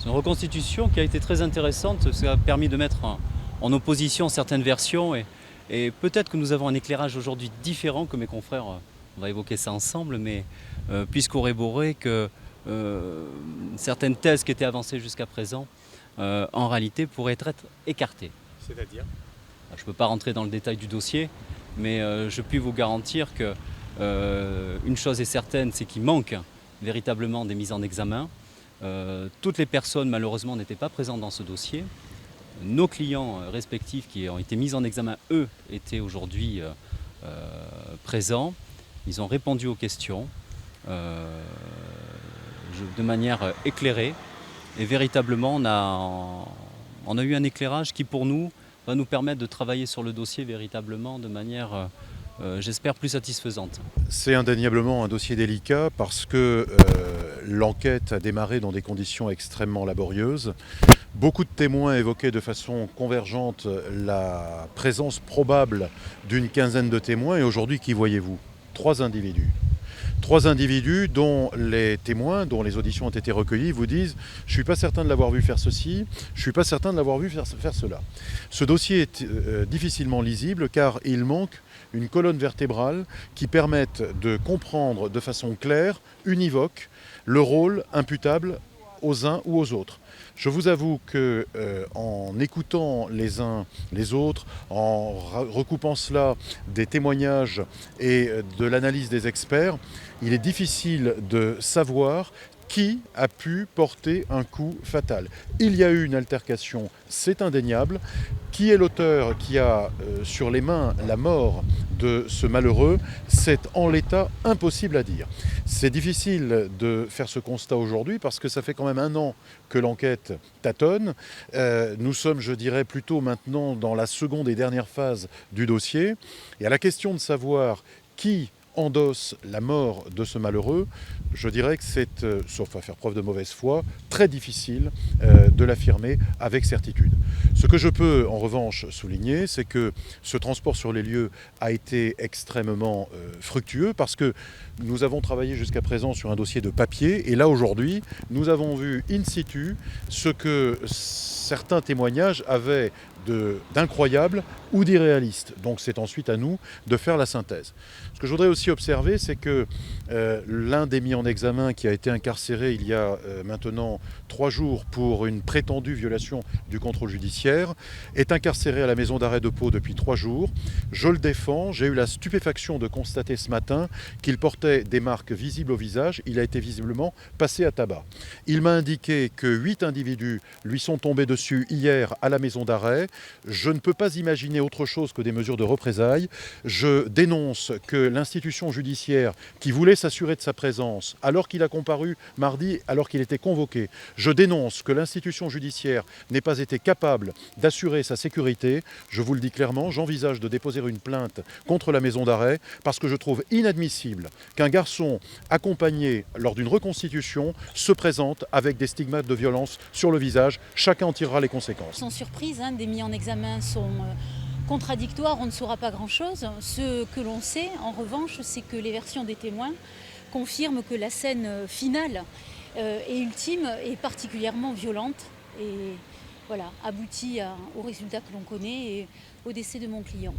C'est une reconstitution qui a été très intéressante, ça a permis de mettre en opposition certaines versions et peut-être que nous avons un éclairage aujourd'hui différent que mes confrères, on va évoquer ça ensemble, mais puisse corroborer que certaines thèses qui étaient avancées jusqu'à présent, en réalité pourraient être écartées. C'est-à-dire? Je ne peux pas rentrer dans le détail du dossier, mais je puis vous garantir que une chose est certaine, c'est qu'il manque véritablement des mises en examen. Toutes les personnes malheureusement n'étaient pas présentes dans ce dossier. Nos clients respectifs qui ont été mis en examen, eux, étaient aujourd'hui présents. Ils ont répondu aux questions de manière éclairée. Et véritablement, on a eu un éclairage qui, pour nous, va nous permettre de travailler sur le dossier véritablement de manière, j'espère, plus satisfaisante. C'est indéniablement un dossier délicat parce que l'enquête a démarré dans des conditions extrêmement laborieuses. Beaucoup de témoins évoquaient de façon convergente la présence probable d'une quinzaine de témoins. Et aujourd'hui, qui voyez-vous? Trois individus. Trois individus dont les témoins, dont les auditions ont été recueillies, vous disent « je ne suis pas certain de l'avoir vu faire ceci, je ne suis pas certain de l'avoir vu faire cela ». Ce dossier est difficilement lisible car il manque une colonne vertébrale qui permette de comprendre de façon claire, univoque, le rôle imputable aux uns ou aux autres. Je vous avoue que en écoutant les uns les autres, en recoupant cela des témoignages et de l'analyse des experts, il est difficile de savoir qui a pu porter un coup fatal. Il y a eu une altercation, c'est indéniable. Qui est l'auteur qui a sur les mains la mort de ce malheureux? C'est en l'état impossible à dire. C'est difficile de faire ce constat aujourd'hui parce que ça fait quand même 1 an que l'enquête tâtonne. Nous sommes, je dirais, plutôt maintenant dans la seconde et dernière phase du dossier. Et à la question de savoir qui endosse la mort de ce malheureux, je dirais que c'est, sauf à faire preuve de mauvaise foi, très difficile de l'affirmer avec certitude. Ce que je peux en revanche souligner, c'est que ce transport sur les lieux a été extrêmement fructueux parce que nous avons travaillé jusqu'à présent sur un dossier de papier et là aujourd'hui, nous avons vu in situ ce que certains témoignages avaient d'incroyable ou d'irréaliste. Donc c'est ensuite à nous de faire la synthèse. Ce que je voudrais aussi observer, c'est que l'un des mis en examen qui a été incarcéré il y a maintenant 3 jours pour une prétendue violation du contrôle judiciaire est incarcéré à la maison d'arrêt de Pau depuis 3 jours. Je le défends. J'ai eu la stupéfaction de constater ce matin qu'il portait des marques visibles au visage. Il a été visiblement passé à tabac. Il m'a indiqué que 8 individus lui sont tombés dessus hier à la maison d'arrêt. Je ne peux pas imaginer autre chose que des mesures de représailles. Je dénonce que l'institution judiciaire qui voulait s'assurer de sa présence alors qu'il a comparu mardi, alors qu'il était convoqué, je dénonce que l'institution judiciaire n'ait pas été capable d'assurer sa sécurité. Je vous le dis clairement, j'envisage de déposer une plainte contre la maison d'arrêt parce que je trouve inadmissible qu'un garçon accompagné lors d'une reconstitution se présente avec des stigmates de violence sur le visage. Chacun en tirera les conséquences. Sans surprise, des mis en examen sont contradictoires, on ne saura pas grand-chose. Ce que l'on sait, en revanche, c'est que les versions des témoins confirment que la scène finale et ultime est particulièrement violente et voilà, aboutit au résultat que l'on connaît et au décès de mon client.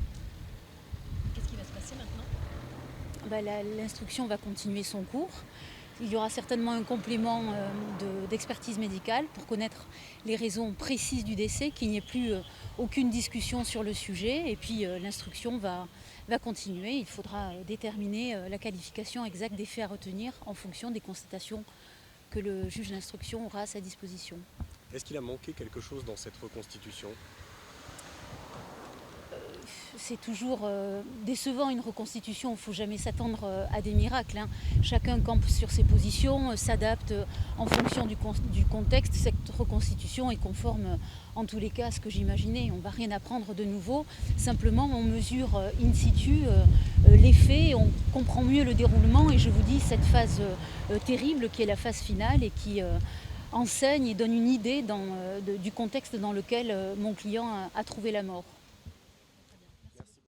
Qu'est-ce qui va se passer maintenant? L'instruction va continuer son cours. Il y aura certainement un complément d'expertise médicale pour connaître les raisons précises du décès, qu'il n'y ait plus aucune discussion sur le sujet. Et puis l'instruction va continuer. Il faudra déterminer la qualification exacte des faits à retenir en fonction des constatations que le juge d'instruction aura à sa disposition. Est-ce qu'il a manqué quelque chose dans cette reconstitution? C'est toujours décevant une reconstitution, il ne faut jamais s'attendre à des miracles. Chacun campe sur ses positions, s'adapte en fonction du contexte. Cette reconstitution est conforme en tous les cas à ce que j'imaginais. On ne va rien apprendre de nouveau, simplement on mesure in situ les faits, on comprend mieux le déroulement et je vous dis cette phase terrible qui est la phase finale et qui enseigne et donne une idée du contexte dans lequel mon client a trouvé la mort.